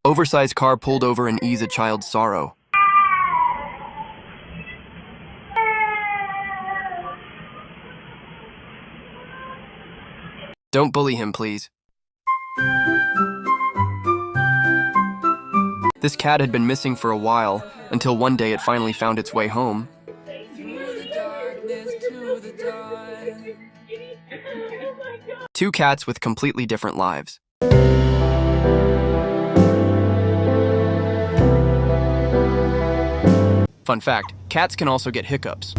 Oversized car pulled over and ease a child's sorrow. Don't bully him, please. This cat had been missing for a while, until one day it finally found its way home. Two cats with completely different lives. Fun fact, cats can also get hiccups.